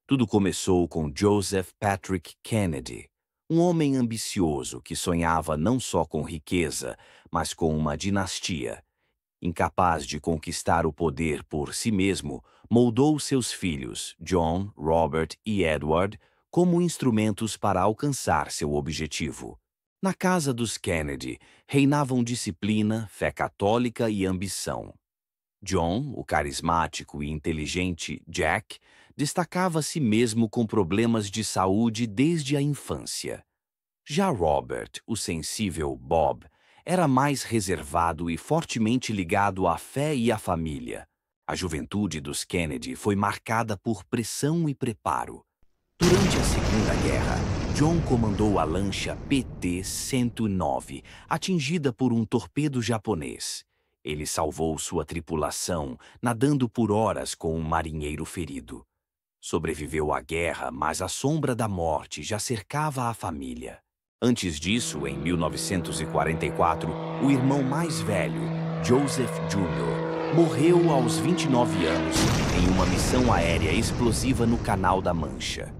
Tudo começou com Joseph Patrick Kennedy, um homem ambicioso que sonhava não só com riqueza, mas com uma dinastia. Incapaz de conquistar o poder por si mesmo, moldou seus filhos, John, Robert e Edward, como instrumentos para alcançar seu objetivo. Na casa dos Kennedy, reinavam disciplina, fé católica e ambição. John, o carismático e inteligente Jack, destacava a si mesmo com problemas de saúde desde a infância. Já Robert, o sensível Bob, era mais reservado e fortemente ligado à fé e à família. A juventude dos Kennedy foi marcada por pressão e preparo. Durante a Segunda Guerra, John comandou a lancha PT-109, atingida por um torpedo japonês. Ele salvou sua tripulação, nadando por horas com um marinheiro ferido. Sobreviveu à guerra, mas a sombra da morte já cercava a família. Antes disso, em 1944, o irmão mais velho, Joseph Jr., morreu aos 29 anos em uma missão aérea explosiva no Canal da Mancha.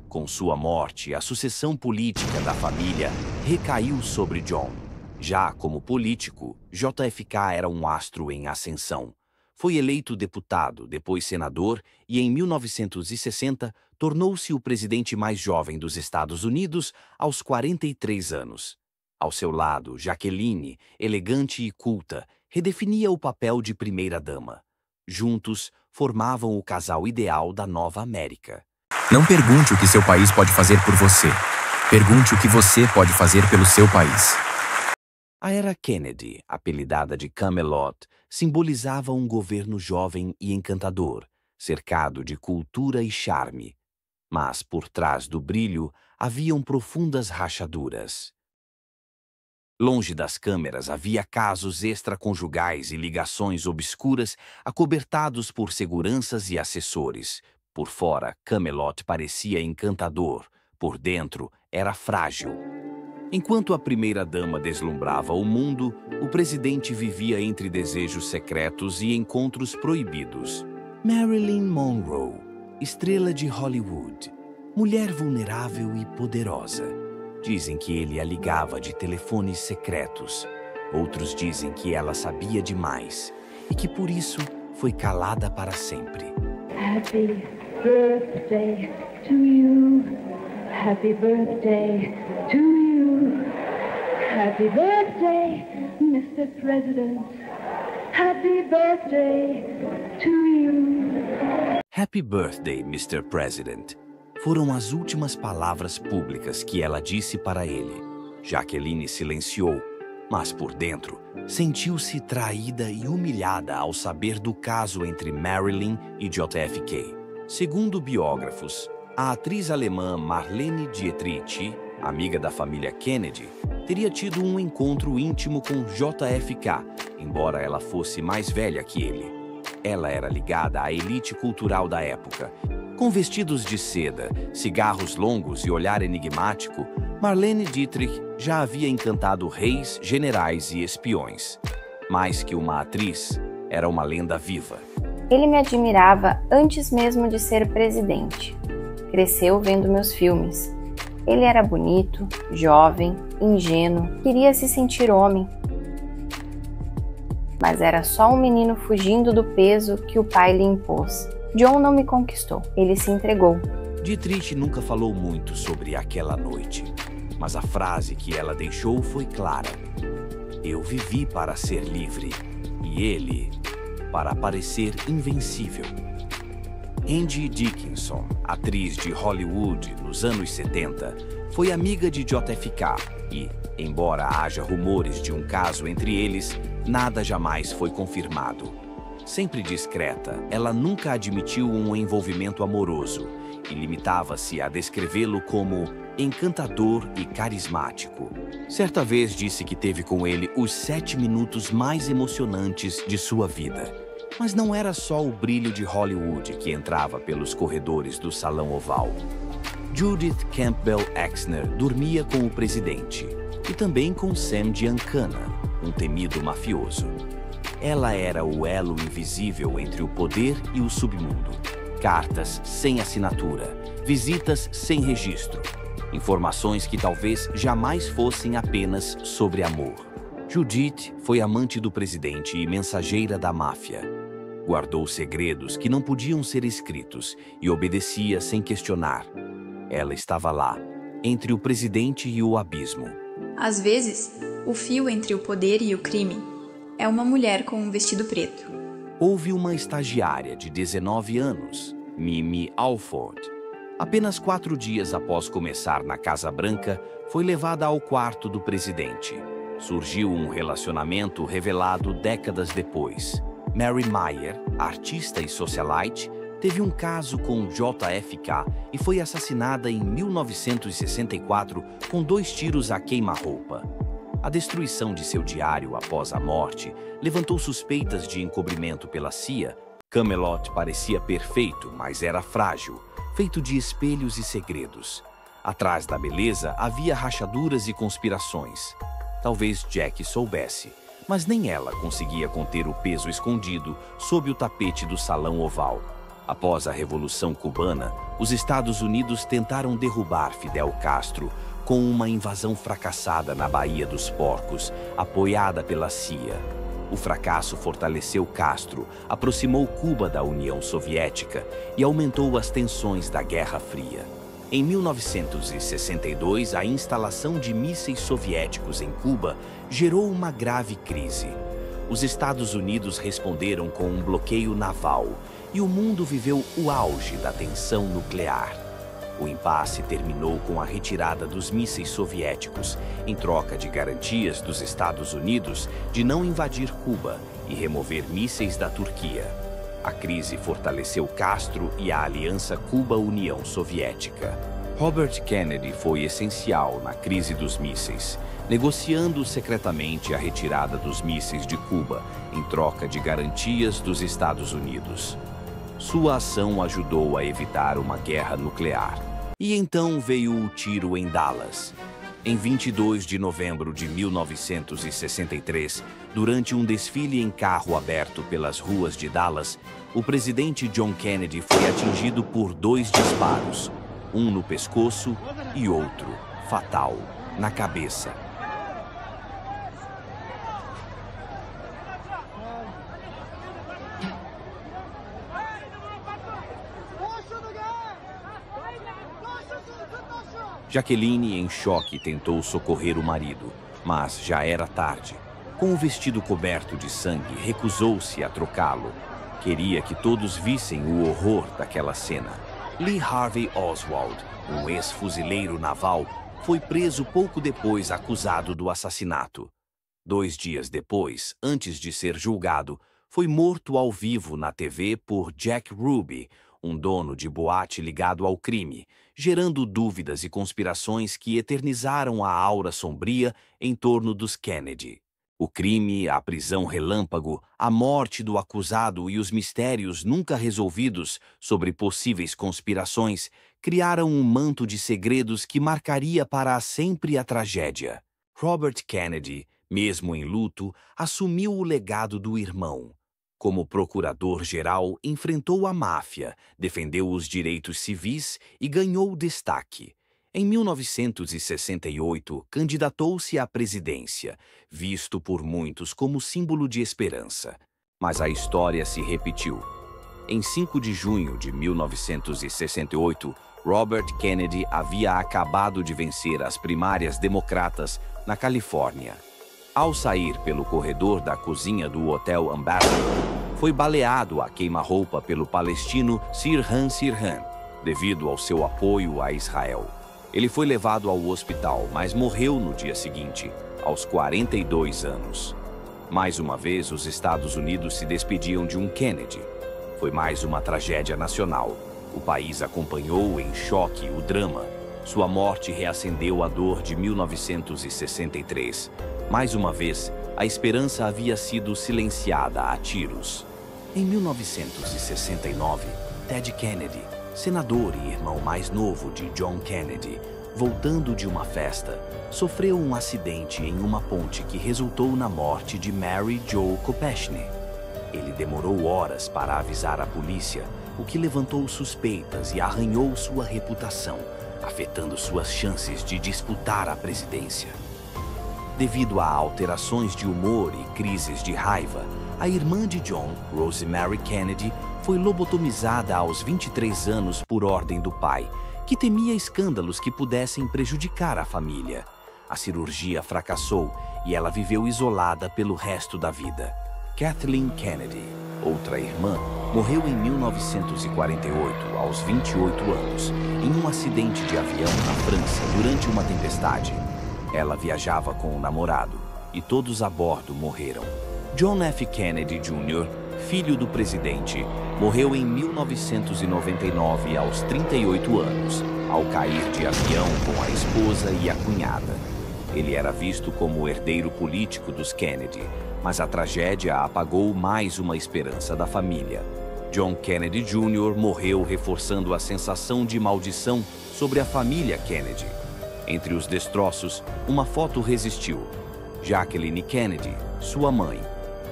Com sua morte, a sucessão política da família recaiu sobre John. Já como político, JFK era um astro em ascensão. Foi eleito deputado, depois senador e, em 1960, tornou-se o presidente mais jovem dos Estados Unidos aos 43 anos. Ao seu lado, Jacqueline, elegante e culta, redefinia o papel de primeira-dama. Juntos, formavam o casal ideal da nova América. Não pergunte o que seu país pode fazer por você. Pergunte o que você pode fazer pelo seu país. A era Kennedy, apelidada de Camelot, simbolizava um governo jovem e encantador, cercado de cultura e charme. Mas, por trás do brilho, haviam profundas rachaduras. Longe das câmeras havia casos extraconjugais e ligações obscuras acobertados por seguranças e assessores. Por fora, Camelot parecia encantador, por dentro era frágil. Enquanto a primeira-dama deslumbrava o mundo, o presidente vivia entre desejos secretos e encontros proibidos. Marilyn Monroe, estrela de Hollywood, mulher vulnerável e poderosa. Dizem que ele a ligava de telefones secretos. Outros dizem que ela sabia demais e que por isso foi calada para sempre. Happy birthday to you. Happy birthday to you. Happy birthday, Mr. President. Happy birthday to you. Happy birthday, Mr. President. Foram as últimas palavras públicas que ela disse para ele. Jacqueline silenciou, mas por dentro sentiu-se traída e humilhada ao saber do caso entre Marilyn e JFK. Segundo biógrafos, a atriz alemã Marlene Dietrich, amiga da família Kennedy, teria tido um encontro íntimo com JFK, embora ela fosse mais velha que ele. Ela era ligada à elite cultural da época. Com vestidos de seda, cigarros longos e olhar enigmático, Marlene Dietrich já havia encantado reis, generais e espiões. Mais que uma atriz, era uma lenda viva. Ele me admirava antes mesmo de ser presidente. Cresceu vendo meus filmes. Ele era bonito, jovem, ingênuo, queria se sentir homem. Mas era só um menino fugindo do peso que o pai lhe impôs. John não me conquistou, ele se entregou. Dietrich nunca falou muito sobre aquela noite, mas a frase que ela deixou foi clara. Eu vivi para ser livre, e ele para parecer invencível. Angie Dickinson, atriz de Hollywood nos anos 70, foi amiga de JFK e, embora haja rumores de um caso entre eles, nada jamais foi confirmado. Sempre discreta, ela nunca admitiu um envolvimento amoroso e limitava-se a descrevê-lo como encantador e carismático. Certa vez disse que teve com ele os 7 minutos mais emocionantes de sua vida. Mas não era só o brilho de Hollywood que entrava pelos corredores do Salão Oval. Judith Campbell Exner dormia com o presidente e também com Sam Giancana, um temido mafioso. Ela era o elo invisível entre o poder e o submundo. cartas sem assinatura, visitas sem registro. Informações que talvez jamais fossem apenas sobre amor. Judith foi amante do presidente e mensageira da máfia. Guardou segredos que não podiam ser escritos e obedecia sem questionar. Ela estava lá, entre o presidente e o abismo. Às vezes, o fio entre o poder e o crime é uma mulher com um vestido preto. Houve uma estagiária de 19 anos, Mimi Alford. Apenas 4 dias após começar na Casa Branca, foi levada ao quarto do presidente. Surgiu um relacionamento revelado décadas depois. Mary Meyer, artista e socialite, teve um caso com JFK e foi assassinada em 1964 com 2 tiros a queima-roupa. A destruição de seu diário após a morte levantou suspeitas de encobrimento pela CIA. Camelot parecia perfeito, mas era frágil, feito de espelhos e segredos. Atrás da beleza havia rachaduras e conspirações. Talvez Jack soubesse, mas nem ela conseguia conter o peso escondido sob o tapete do Salão Oval. Após a Revolução Cubana, os Estados Unidos tentaram derrubar Fidel Castro com uma invasão fracassada na Baía dos Porcos, apoiada pela CIA. O fracasso fortaleceu Castro, aproximou Cuba da União Soviética e aumentou as tensões da Guerra Fria. Em 1962, a instalação de mísseis soviéticos em Cuba gerou uma grave crise. Os Estados Unidos responderam com um bloqueio naval e o mundo viveu o auge da tensão nuclear. O impasse terminou com a retirada dos mísseis soviéticos, em troca de garantias dos Estados Unidos de não invadir Cuba e remover mísseis da Turquia. A crise fortaleceu Castro e a aliança Cuba-União Soviética. Robert Kennedy foi essencial na crise dos mísseis, negociando secretamente a retirada dos mísseis de Cuba em troca de garantias dos Estados Unidos. Sua ação ajudou a evitar uma guerra nuclear. E então veio o tiro em Dallas. Em 22 de novembro de 1963, durante um desfile em carro aberto pelas ruas de Dallas, o presidente John Kennedy foi atingido por 2 disparos, um no pescoço e outro, fatal, na cabeça. Jacqueline, em choque, tentou socorrer o marido, mas já era tarde. Com o vestido coberto de sangue, recusou-se a trocá-lo. Queria que todos vissem o horror daquela cena. Lee Harvey Oswald, um ex-fuzileiro naval, foi preso pouco depois acusado do assassinato. 2 dias depois, antes de ser julgado, foi morto ao vivo na TV por Jack Ruby, um dono de boate ligado ao crime, gerando dúvidas e conspirações que eternizaram a aura sombria em torno dos Kennedy. O crime, a prisão relâmpago, a morte do acusado e os mistérios nunca resolvidos sobre possíveis conspirações criaram um manto de segredos que marcaria para sempre a tragédia. Robert Kennedy, mesmo em luto, assumiu o legado do irmão. Como procurador-geral, enfrentou a máfia, defendeu os direitos civis e ganhou destaque. Em 1968, candidatou-se à presidência, visto por muitos como símbolo de esperança. Mas a história se repetiu. Em 5 de junho de 1968, Robert Kennedy havia acabado de vencer as primárias democratas na Califórnia. Ao sair pelo corredor da cozinha do Hotel Ambassador, foi baleado a queima-roupa pelo palestino Sirhan Sirhan, devido ao seu apoio a Israel. Ele foi levado ao hospital, mas morreu no dia seguinte, aos 42 anos. Mais uma vez, os Estados Unidos se despediam de um Kennedy. Foi mais uma tragédia nacional. O país acompanhou em choque o drama. Sua morte reacendeu a dor de 1963. Mais uma vez, a esperança havia sido silenciada a tiros. Em 1969, Ted Kennedy, senador e irmão mais novo de John Kennedy, voltando de uma festa, sofreu um acidente em uma ponte que resultou na morte de Mary Jo Kopechne. Ele demorou horas para avisar a polícia o que levantou suspeitas e arranhou sua reputação, afetando suas chances de disputar a presidência. Devido a alterações de humor e crises de raiva, a irmã de John, Rosemary Kennedy, foi lobotomizada aos 23 anos por ordem do pai, que temia escândalos que pudessem prejudicar a família. A cirurgia fracassou e ela viveu isolada pelo resto da vida. Kathleen Kennedy, outra irmã, morreu em 1948, aos 28 anos, em um acidente de avião na França durante uma tempestade. Ela viajava com o namorado e todos a bordo morreram. John F. Kennedy Jr., filho do presidente, morreu em 1999 aos 38 anos, ao cair de avião com a esposa e a cunhada. Ele era visto como o herdeiro político dos Kennedy, mas a tragédia apagou mais uma esperança da família. John Kennedy Jr. morreu reforçando a sensação de maldição sobre a família Kennedy. Entre os destroços, uma foto resistiu. Jacqueline Kennedy, sua mãe.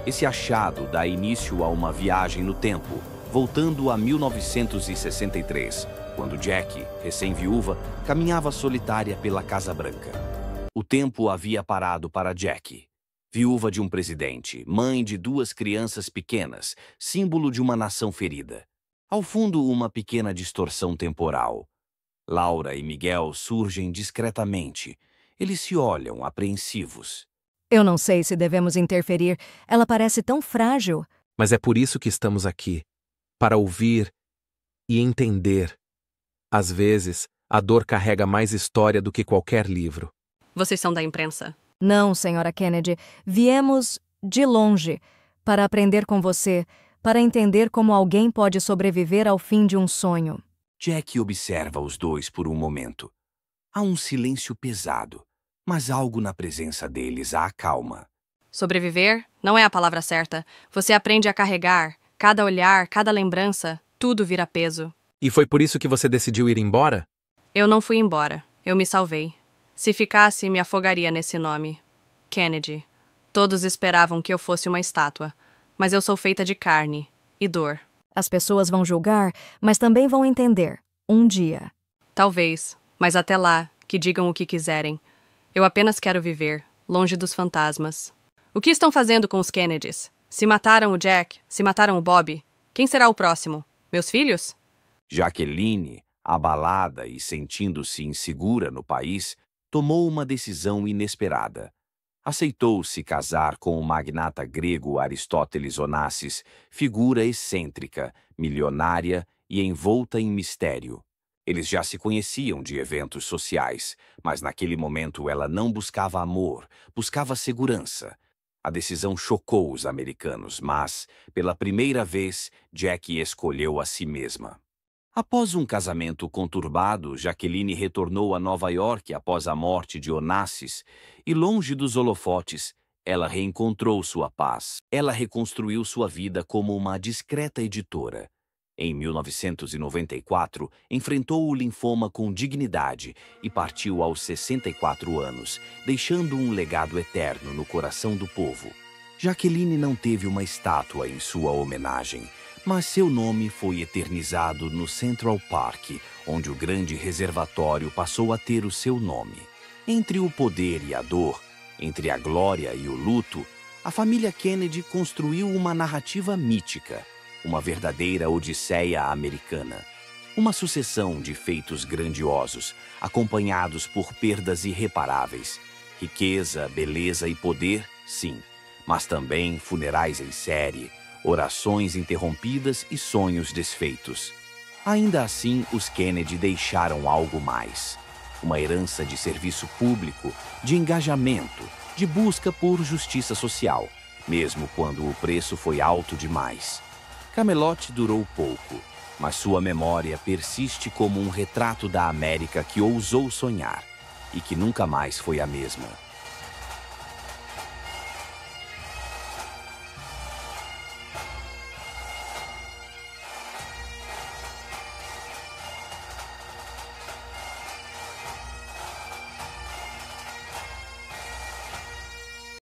Esse achado dá início a uma viagem no tempo, voltando a 1963, quando Jackie, recém-viúva, caminhava solitária pela Casa Branca. O tempo havia parado para Jackie. Viúva de um presidente, mãe de 2 crianças pequenas, símbolo de uma nação ferida. Ao fundo, uma pequena distorção temporal. Laura e Miguel surgem discretamente. Eles se olham apreensivos. Eu não sei se devemos interferir. Ela parece tão frágil. Mas é por isso que estamos aqui. Para ouvir e entender. Às vezes, a dor carrega mais história do que qualquer livro. Vocês são da imprensa? Não, senhora Kennedy. Viemos de longe para aprender com você, para entender como alguém pode sobreviver ao fim de um sonho. Jackie observa os dois por um momento. Há um silêncio pesado, mas algo na presença deles a acalma. Sobreviver não é a palavra certa. Você aprende a carregar. Cada olhar, cada lembrança, tudo vira peso. E foi por isso que você decidiu ir embora? Eu não fui embora. Eu me salvei. Se ficasse, me afogaria nesse nome. Kennedy. Todos esperavam que eu fosse uma estátua. Mas eu sou feita de carne e dor. As pessoas vão julgar, mas também vão entender. Um dia. Talvez, mas até lá, que digam o que quiserem. Eu apenas quero viver, longe dos fantasmas. O que estão fazendo com os Kennedys? Se mataram o Jack, se mataram o Bob, quem será o próximo? Meus filhos? Jacqueline, abalada e sentindo-se insegura no país, tomou uma decisão inesperada. Aceitou se casar com o magnata grego Aristóteles Onassis, figura excêntrica, milionária e envolta em mistério. Eles já se conheciam de eventos sociais, mas naquele momento ela não buscava amor, buscava segurança. A decisão chocou os americanos, mas, pela primeira vez, Jackie escolheu a si mesma. Após um casamento conturbado, Jacqueline retornou a Nova York após a morte de Onassis e, longe dos holofotes, ela reencontrou sua paz. Ela reconstruiu sua vida como uma discreta editora. Em 1994, enfrentou o linfoma com dignidade e partiu aos 64 anos, deixando um legado eterno no coração do povo. Jacqueline não teve uma estátua em sua homenagem, mas seu nome foi eternizado no Central Park, onde o grande reservatório passou a ter o seu nome. Entre o poder e a dor, entre a glória e o luto, a família Kennedy construiu uma narrativa mítica, uma verdadeira odisseia americana. Uma sucessão de feitos grandiosos, acompanhados por perdas irreparáveis. Riqueza, beleza e poder, sim, mas também funerais em série, orações interrompidas e sonhos desfeitos. Ainda assim, os Kennedy deixaram algo mais. Uma herança de serviço público, de engajamento, de busca por justiça social, mesmo quando o preço foi alto demais. Camelot durou pouco, mas sua memória persiste como um retrato da América que ousou sonhar e que nunca mais foi a mesma.